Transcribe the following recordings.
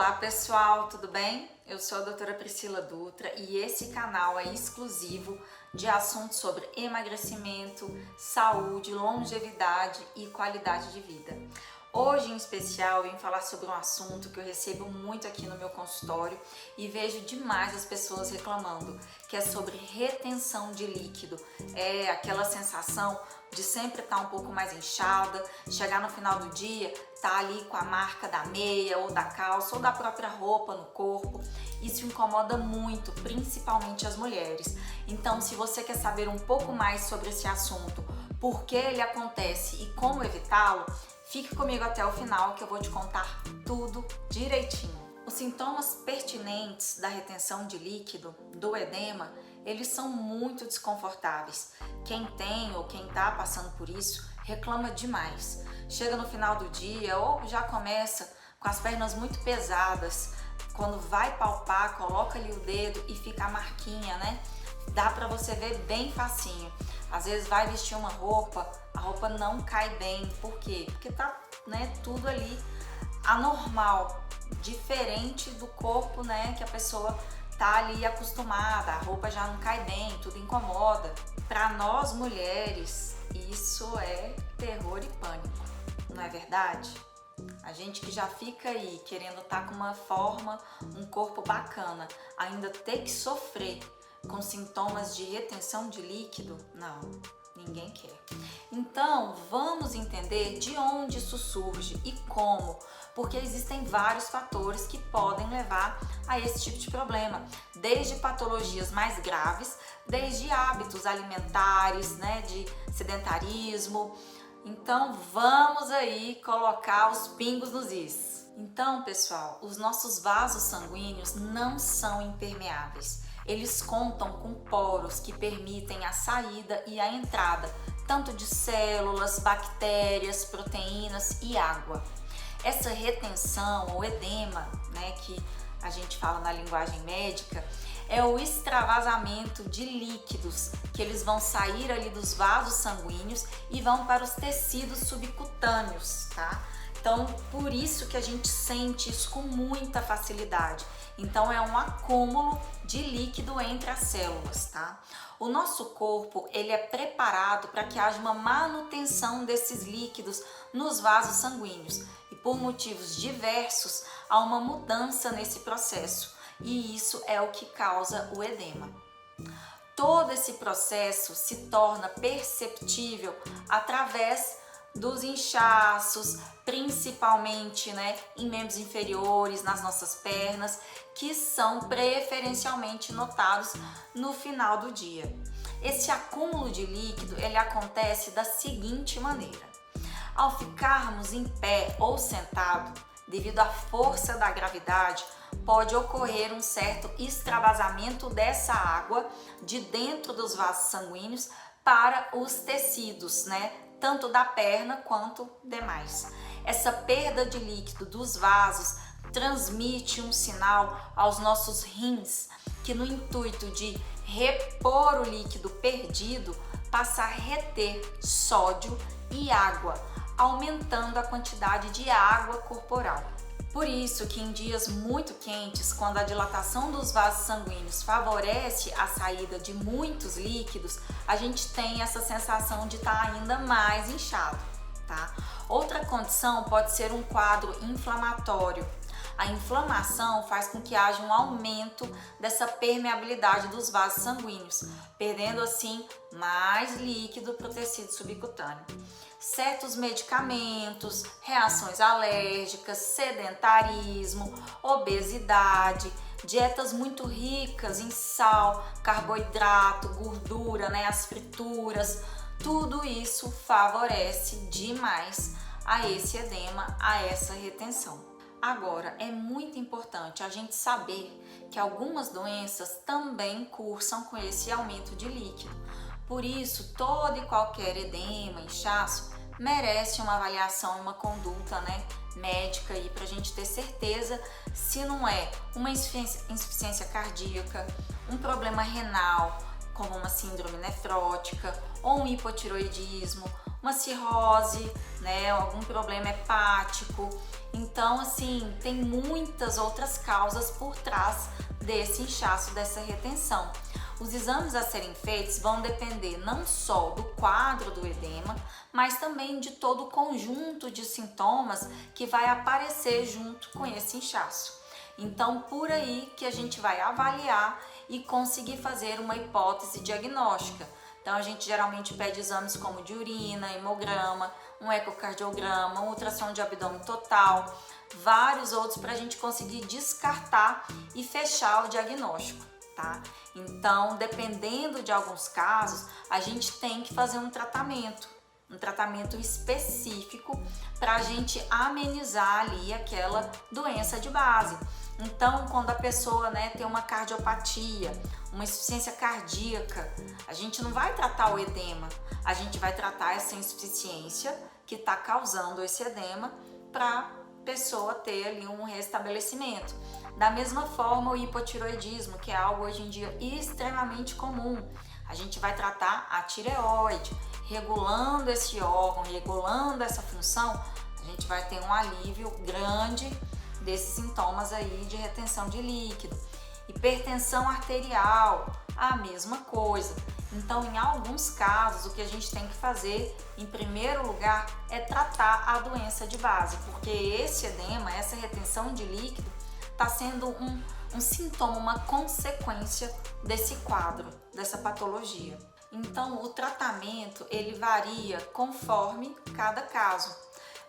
Olá pessoal, tudo bem? Eu sou a doutora Priscila Dutra e esse canal é exclusivo de assuntos sobre emagrecimento, saúde, longevidade e qualidade de vida. Hoje em especial eu vim falar sobre um assunto que eu recebo muito aqui no meu consultório e vejo demais as pessoas reclamando, que é sobre retenção de líquido. É aquela sensação de sempre estar um pouco mais inchada, chegar no final do dia, tá ali com a marca da meia ou da calça ou da própria roupa no corpo. Isso incomoda muito, principalmente as mulheres. Então, se você quer saber um pouco mais sobre esse assunto, por que ele acontece e como evitá-lo, fique comigo até o final que eu vou te contar tudo direitinho. Os sintomas pertinentes da retenção de líquido, do edema, eles são muito desconfortáveis. Quem tem ou quem está passando por isso reclama demais. Chega no final do dia ou já começa com as pernas muito pesadas. Quando vai palpar, coloca ali o dedo e fica a marquinha, né? Dá pra você ver bem facinho. Às vezes vai vestir uma roupa, a roupa não cai bem. Por quê? Porque tá, né, tudo ali anormal, diferente do corpo, né, que a pessoa tá ali acostumada. A roupa já não cai bem, tudo incomoda. Para nós mulheres, isso é terror e pânico, não é verdade? A gente que já fica aí querendo estar com uma forma, um corpo bacana, ainda ter que sofrer com sintomas de retenção de líquido, não, ninguém quer. Então, vamos entender de onde isso surge e como, porque existem vários fatores que podem levar a esse tipo de problema, desde patologias mais graves, desde hábitos alimentares, né, de sedentarismo. Então, vamos aí colocar os pingos nos is. Então, pessoal, os nossos vasos sanguíneos não são impermeáveis. Eles contam com poros que permitem a saída e a entrada tanto de células, bactérias, proteínas e água. Essa retenção ou edema, né, que a gente fala na linguagem médica, é o extravasamento de líquidos que eles vão sair ali dos vasos sanguíneos e vão para os tecidos subcutâneos, tá? Então, por isso que a gente sente isso com muita facilidade. Então, é um acúmulo de líquido entre as células, tá? O nosso corpo, ele é preparado para que haja uma manutenção desses líquidos nos vasos sanguíneos. E por motivos diversos, há uma mudança nesse processo. E isso é o que causa o edema. Todo esse processo se torna perceptível através dos inchaços, principalmente, né, em membros inferiores, nas nossas pernas, que são preferencialmente notados no final do dia. Esse acúmulo de líquido, ele acontece da seguinte maneira: ao ficarmos em pé ou sentado, devido à força da gravidade, pode ocorrer um certo extravasamento dessa água de dentro dos vasos sanguíneos para os tecidos, né? Tanto da perna quanto demais. Essa perda de líquido dos vasos transmite um sinal aos nossos rins, que no intuito de repor o líquido perdido, passa a reter sódio e água, aumentando a quantidade de água corporal. Por isso que em dias muito quentes, quando a dilatação dos vasos sanguíneos favorece a saída de muitos líquidos, a gente tem essa sensação de estar ainda mais inchado, tá? Outra condição pode ser um quadro inflamatório. A inflamação faz com que haja um aumento dessa permeabilidade dos vasos sanguíneos, perdendo assim mais líquido para o tecido subcutâneo. Certos medicamentos, reações alérgicas, sedentarismo, obesidade, dietas muito ricas em sal, carboidrato, gordura, né, as frituras, tudo isso favorece demais a esse edema, a essa retenção. Agora, é muito importante a gente saber que algumas doenças também cursam com esse aumento de líquido. Por isso, todo e qualquer edema, inchaço, merece uma avaliação e uma conduta, né, médica aí para a gente ter certeza se não é uma insuficiência cardíaca, um problema renal, como uma síndrome nefrótica, ou um hipotiroidismo, uma cirrose, né, algum problema hepático. Então, assim, tem muitas outras causas por trás desse inchaço, dessa retenção. Os exames a serem feitos vão depender não só do quadro do edema, mas também de todo o conjunto de sintomas que vai aparecer junto com esse inchaço. Então, por aí que a gente vai avaliar e conseguir fazer uma hipótese diagnóstica. Então, a gente geralmente pede exames como de urina, hemograma, um ecocardiograma, um ultrassom de abdômen total, vários outros para a gente conseguir descartar e fechar o diagnóstico, tá? Então, dependendo de alguns casos, a gente tem que fazer um tratamento específico para a gente amenizar ali aquela doença de base. Então, quando a pessoa, né, tem uma cardiopatia, uma insuficiência cardíaca, a gente não vai tratar o edema, a gente vai tratar essa insuficiência que está causando esse edema para a pessoa ter ali um restabelecimento. Da mesma forma, o hipotireoidismo, que é algo hoje em dia extremamente comum, a gente vai tratar a tireoide, regulando esse órgão, regulando essa função, a gente vai ter um alívio grande desses sintomas aí de retenção de líquido. Hipertensão arterial, a mesma coisa. Então, em alguns casos, o que a gente tem que fazer, em primeiro lugar, é tratar a doença de base, porque esse edema, essa retenção de líquido, está sendo um sintoma, uma consequência desse quadro, dessa patologia. Então, o tratamento, ele varia conforme cada caso.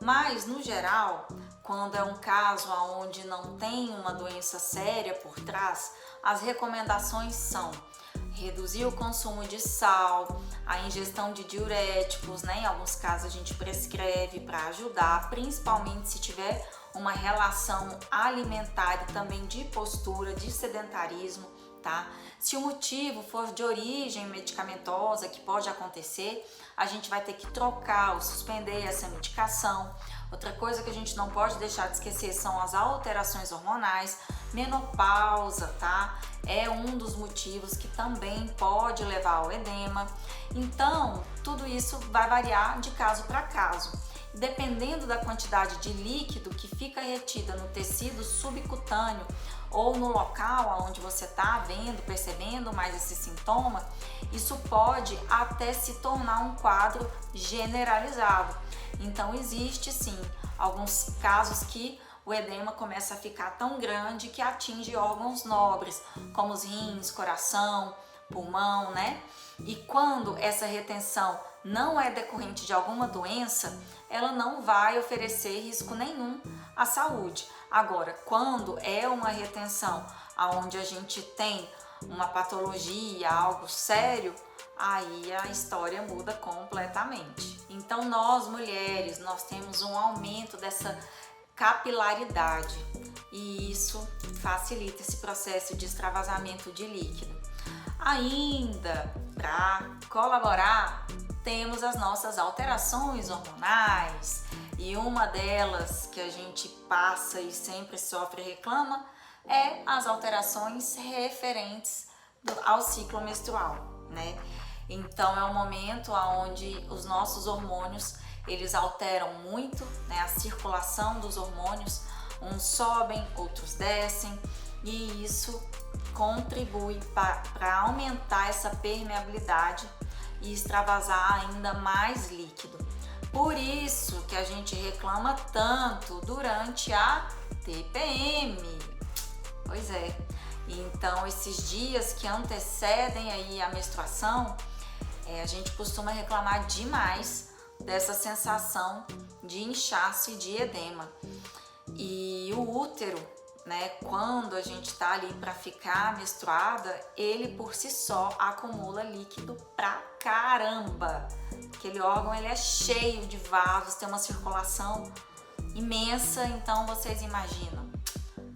Mas, no geral, quando é um caso onde não tem uma doença séria por trás, as recomendações são reduzir o consumo de sal, a ingestão de diuréticos, né? Em alguns casos a gente prescreve para ajudar, principalmente se tiver uma relação alimentar e também de postura, de sedentarismo, tá? Se o motivo for de origem medicamentosa, que pode acontecer, a gente vai ter que trocar ou suspender essa medicação. Outra coisa que a gente não pode deixar de esquecer são as alterações hormonais, menopausa, tá? É um dos motivos que também pode levar ao edema. Então, tudo isso vai variar de caso para caso. Dependendo da quantidade de líquido que fica retida no tecido subcutâneo ou no local onde você está vendo, percebendo mais esse sintoma, isso pode até se tornar um quadro generalizado. Então, existe sim alguns casos que o edema começa a ficar tão grande que atinge órgãos nobres, como os rins, coração, pulmão, né? E quando essa retenção não é decorrente de alguma doença, ela não vai oferecer risco nenhum à saúde. Agora, quando é uma retenção onde a gente tem uma patologia, algo sério, aí a história muda completamente. Então, nós mulheres, nós temos um aumento dessa capilaridade e isso facilita esse processo de extravasamento de líquido. Ainda para colaborar, temos as nossas alterações hormonais e uma delas que a gente passa e sempre sofre e reclama é as alterações referentes ao ciclo menstrual, né? Então é um momento onde os nossos hormônios eles alteram muito, né? A circulação dos hormônios, uns sobem, outros descem e isso contribui para aumentar essa permeabilidade e extravasar ainda mais líquido. Por isso que a gente reclama tanto durante a TPM. Pois é. Então, esses dias que antecedem aí a menstruação, a gente costuma reclamar demais dessa sensação de inchaço e de edema. E o útero, né, quando a gente tá ali para ficar menstruada, ele por si só acumula líquido pra caramba. Aquele órgão ele é cheio de vasos, tem uma circulação imensa, então vocês imaginam.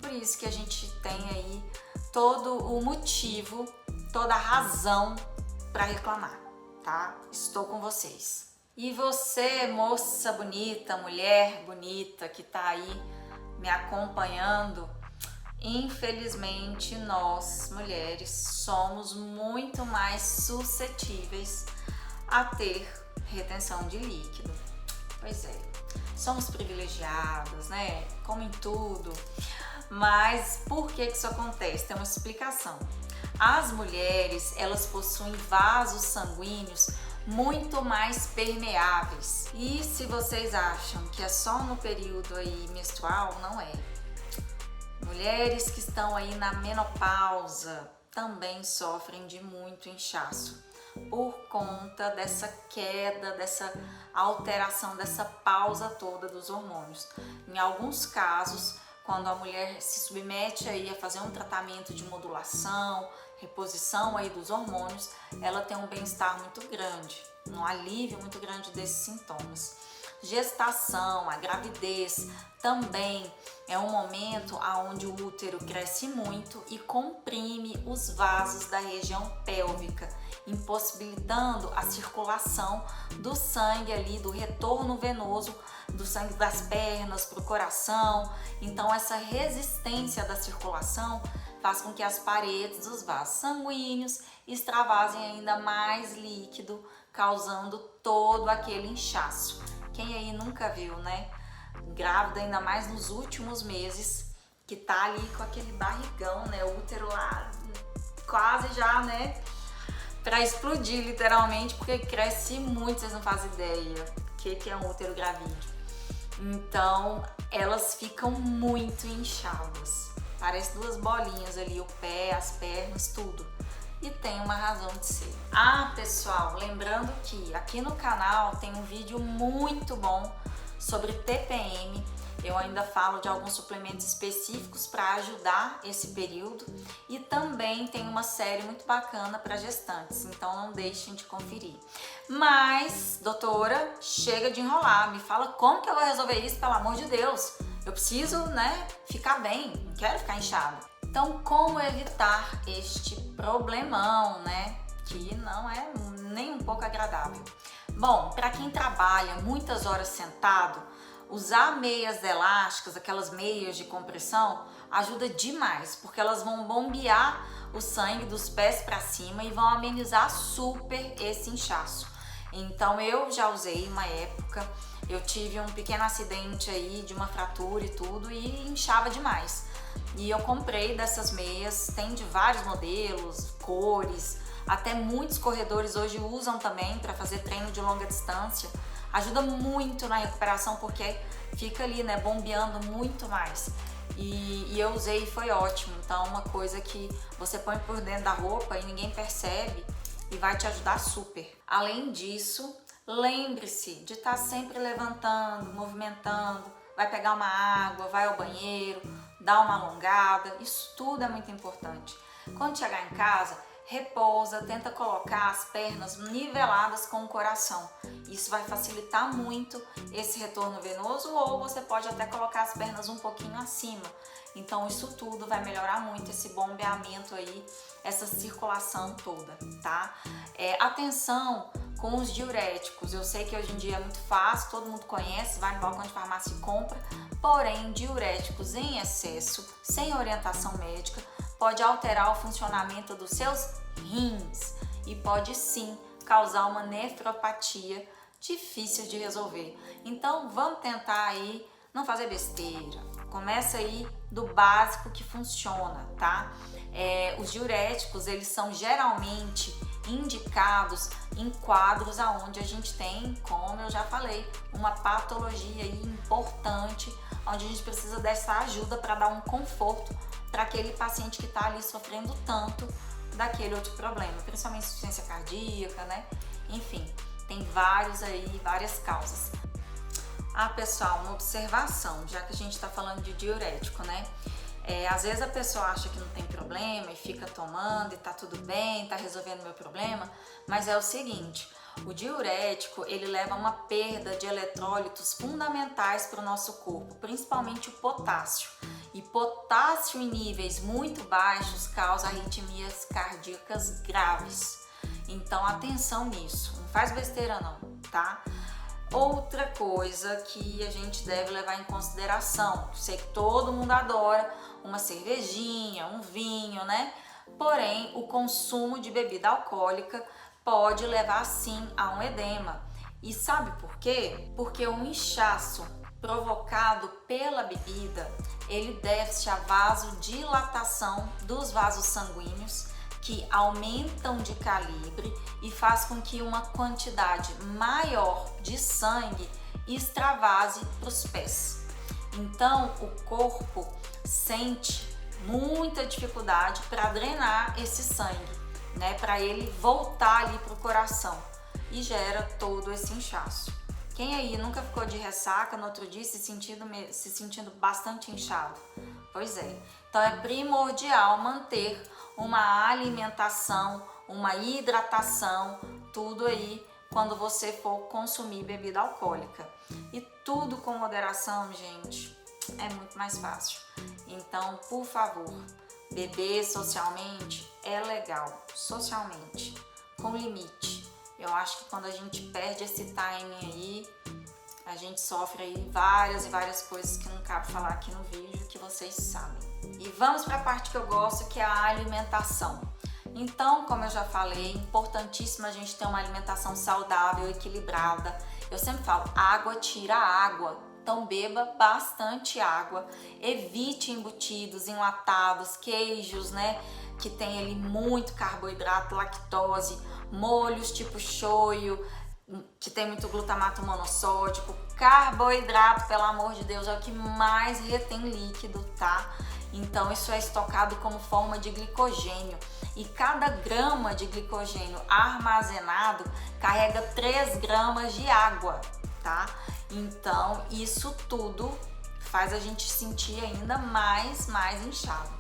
Por isso que a gente tem aí todo o motivo, toda a razão para reclamar, tá? Estou com vocês. E você, moça bonita, mulher bonita que tá aí me acompanhando, infelizmente nós, mulheres, somos muito mais suscetíveis a ter retenção de líquido. Pois é, somos privilegiadas, né? Como em tudo. Mas por que isso acontece? Tem uma explicação. As mulheres, elas possuem vasos sanguíneos muito mais permeáveis. E se vocês acham que é só no período aí menstrual, não é. Mulheres que estão aí na menopausa também sofrem de muito inchaço por conta dessa queda, dessa alteração, dessa pausa toda dos hormônios. Em alguns casos, quando a mulher se submete aí a fazer um tratamento de modulação, reposição aí dos hormônios, ela tem um bem-estar muito grande, um alívio muito grande desses sintomas. Gestação, a gravidez também é um momento onde o útero cresce muito e comprime os vasos da região pélvica, impossibilitando a circulação do sangue ali, do retorno venoso do sangue das pernas para o coração. Então essa resistência da circulação faz com que as paredes dos vasos sanguíneos extravasem ainda mais líquido, causando todo aquele inchaço. Quem aí nunca viu, né? Grávida, ainda mais nos últimos meses, que tá ali com aquele barrigão, né? O útero lá quase já, né? Pra explodir, literalmente, porque cresce muito, vocês não fazem ideia o que é um útero gravídeo. Então, elas ficam muito inchadas. Parece duas bolinhas ali, o pé, as pernas, tudo. E tem uma razão de ser. Ah, pessoal, lembrando que aqui no canal tem um vídeo muito bom sobre TPM. Eu ainda falo de alguns suplementos específicos para ajudar esse período e também tem uma série muito bacana para gestantes, então não deixem de conferir. Mas, doutora, chega de enrolar, me fala como que eu vou resolver isso, pelo amor de Deus. Eu preciso, né, ficar bem, não quero ficar inchada. Então, como evitar este problemão, né, que não é nem um pouco agradável? Bom, para quem trabalha muitas horas sentado, usar meias elásticas, aquelas meias de compressão, ajuda demais, porque elas vão bombear o sangue dos pés para cima e vão amenizar super esse inchaço. Então eu já usei uma época, eu tive um pequeno acidente aí de uma fratura e tudo e inchava demais. E eu comprei dessas meias, tem de vários modelos, cores, até muitos corredores hoje usam também para fazer treino de longa distância. Ajuda muito na recuperação porque fica ali, né, bombeando muito mais. E eu usei e foi ótimo. Então, uma coisa que você põe por dentro da roupa e ninguém percebe e vai te ajudar super. Além disso, lembre-se de estar sempre levantando, movimentando, vai pegar uma água, vai ao banheiro, dá uma alongada. Isso tudo é muito importante. Quando chegar em casa, repousa, tenta colocar as pernas niveladas com o coração. Isso vai facilitar muito esse retorno venoso, ou você pode até colocar as pernas um pouquinho acima. Então isso tudo vai melhorar muito esse bombeamento aí, essa circulação toda, tá? Atenção com os diuréticos. Eu sei que hoje em dia é muito fácil, todo mundo conhece, vai no balcão de farmácia e compra. Porém, diuréticos em excesso, sem orientação médica, pode alterar o funcionamento dos seus rins e pode sim causar uma nefropatia difícil de resolver. Então vamos tentar aí não fazer besteira. Começa aí do básico que funciona, tá? Os diuréticos, eles são geralmente indicados em quadros aonde a gente tem, como eu já falei, uma patologia aí importante, onde a gente precisa dessa ajuda para dar um conforto para aquele paciente que está ali sofrendo tanto daquele outro problema, principalmente insuficiência cardíaca, né? Enfim, tem várias causas. Ah, pessoal, uma observação, já que a gente está falando de diurético, né? Às vezes a pessoa acha que não tem problema e fica tomando e tá tudo bem, tá resolvendo o meu problema, mas é o seguinte, o diurético, ele leva a uma perda de eletrólitos fundamentais para o nosso corpo, principalmente o potássio. E potássio em níveis muito baixos causa arritmias cardíacas graves. Então, atenção nisso, não faz besteira não, tá? Outra coisa que a gente deve levar em consideração, sei que todo mundo adora uma cervejinha, um vinho, né? Porém, o consumo de bebida alcoólica pode levar sim a um edema. E sabe por quê? Porque o inchaço provocado pela bebida, ele deve-se à vasodilatação dos vasos sanguíneos, que aumentam de calibre e faz com que uma quantidade maior de sangue extravase para os pés. Então, o corpo sente muita dificuldade para drenar esse sangue, né, para ele voltar ali para o coração, e gera todo esse inchaço. Quem aí nunca ficou de ressaca no outro dia se sentindo bastante inchado? Pois é. Então é primordial manter uma alimentação, uma hidratação, tudo aí quando você for consumir bebida alcoólica. E tudo com moderação, gente, é muito mais fácil. Então, por favor, beber socialmente é legal, socialmente, com limite. Eu acho que quando a gente perde esse timing aí, a gente sofre aí várias e várias coisas que não cabe falar aqui no vídeo, que vocês sabem. E vamos para a parte que eu gosto, que é a alimentação. Então, como eu já falei, é importantíssimo a gente ter uma alimentação saudável, equilibrada. Eu sempre falo, água tira água. Então beba bastante água, evite embutidos, enlatados, queijos, né, que tem ali muito carboidrato, lactose, molhos tipo shoyu, que tem muito glutamato monossódico. Carboidrato, pelo amor de Deus, é o que mais retém líquido, tá? Então isso é estocado como forma de glicogênio, e cada grama de glicogênio armazenado carrega 3 gramas de água, tá? Então isso tudo faz a gente sentir ainda mais inchado.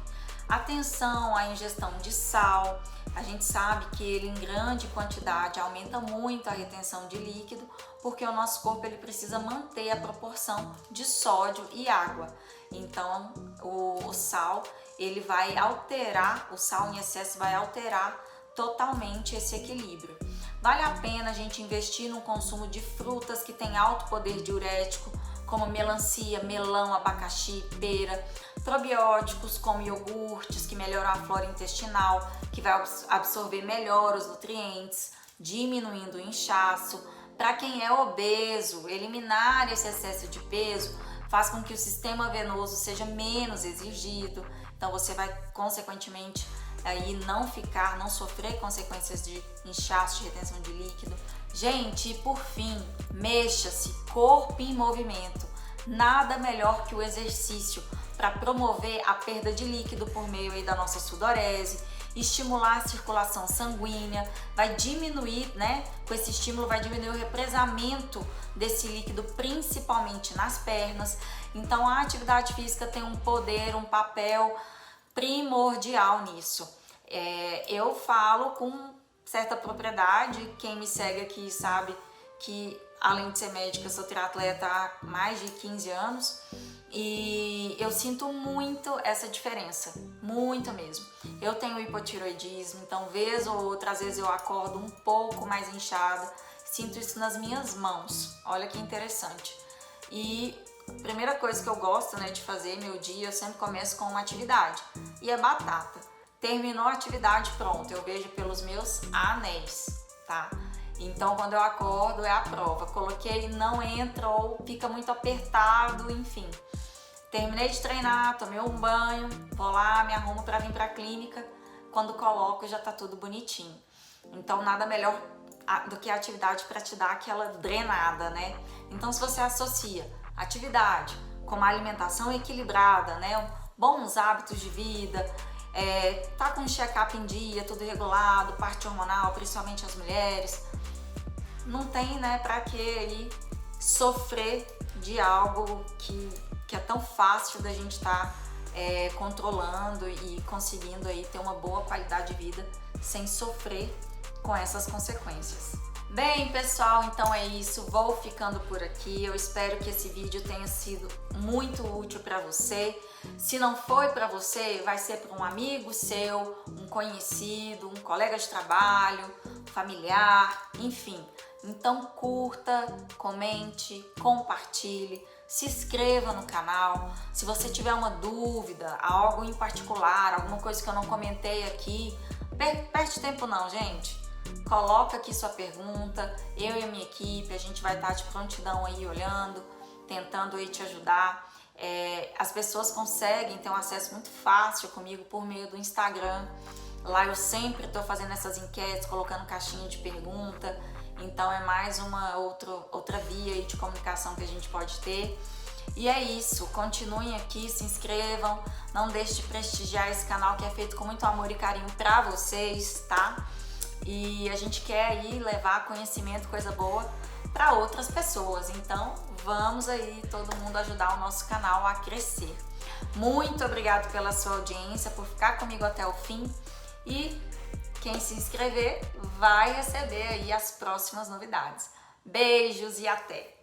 Atenção à ingestão de sal. A gente sabe que ele em grande quantidade aumenta muito a retenção de líquido, porque o nosso corpo ele precisa manter a proporção de sódio e água. Então o sal ele vai alterar, o sal em excesso vai alterar totalmente esse equilíbrio. Vale a pena a gente investir no consumo de frutas que têm alto poder diurético, como melancia, melão, abacaxi, pera, probióticos como iogurtes, que melhoram a flora intestinal, que vai absorver melhor os nutrientes, diminuindo o inchaço. Para quem é obeso, eliminar esse excesso de peso faz com que o sistema venoso seja menos exigido, então você vai consequentemente aí não sofrer consequências de inchaço, de retenção de líquido. Gente, e por fim, mexa-se, corpo em movimento. Nada melhor que o exercício para promover a perda de líquido por meio aí da nossa sudorese, estimular a circulação sanguínea, vai diminuir, né? Com esse estímulo vai diminuir o represamento desse líquido, principalmente nas pernas. Então a atividade física tem um poder, um papel primordial nisso. Eu falo com certa propriedade, quem me segue aqui sabe que além de ser médica, eu sou triatleta há mais de 15 anos e eu sinto muito essa diferença, muito mesmo. Eu tenho hipotiroidismo, então vez ou outra, às vezes eu acordo um pouco mais inchada, sinto isso nas minhas mãos, olha que interessante. E a primeira coisa que eu gosto, né, de fazer meu dia, eu sempre começo com uma atividade, e é batata. Terminou a atividade, pronto, eu vejo pelos meus anéis, tá? Então quando eu acordo é a prova, coloquei, não entra ou fica muito apertado, enfim. Terminei de treinar, tomei um banho, vou lá, me arrumo para vir para a clínica, quando coloco já tá tudo bonitinho. Então nada melhor do que a atividade para te dar aquela drenada, né? Então se você associa atividade com uma alimentação equilibrada, né, bons hábitos de vida, tá com um check-up em dia, tudo regulado, parte hormonal, principalmente as mulheres, não tem, né, pra que aí sofrer de algo que é tão fácil da gente estar controlando e conseguindo aí ter uma boa qualidade de vida sem sofrer com essas consequências. Bem, pessoal, então é isso, vou ficando por aqui. Eu espero que esse vídeo tenha sido muito útil para você. Se não foi para você, vai ser para um amigo seu, um conhecido, um colega de trabalho, familiar, enfim. Então curta, comente, compartilhe, se inscreva no canal. Se você tiver uma dúvida, algo em particular, alguma coisa que eu não comentei aqui, perde tempo não, gente. coloca aqui sua pergunta, eu e a minha equipe, a gente vai estar de prontidão aí olhando, tentando aí te ajudar. As pessoas conseguem ter um acesso muito fácil comigo por meio do Instagram. Lá eu sempre estou fazendo essas enquetes, colocando caixinha de pergunta, então é mais uma outra via aí de comunicação que a gente pode ter. E é isso, continuem aqui, se inscrevam, não deixe de prestigiar esse canal que é feito com muito amor e carinho pra vocês, tá? E a gente quer aí levar conhecimento, coisa boa para outras pessoas, então vamos aí todo mundo ajudar o nosso canal a crescer. Muito obrigado pela sua audiência, por ficar comigo até o fim, e quem se inscrever vai receber aí as próximas novidades. Beijos e até!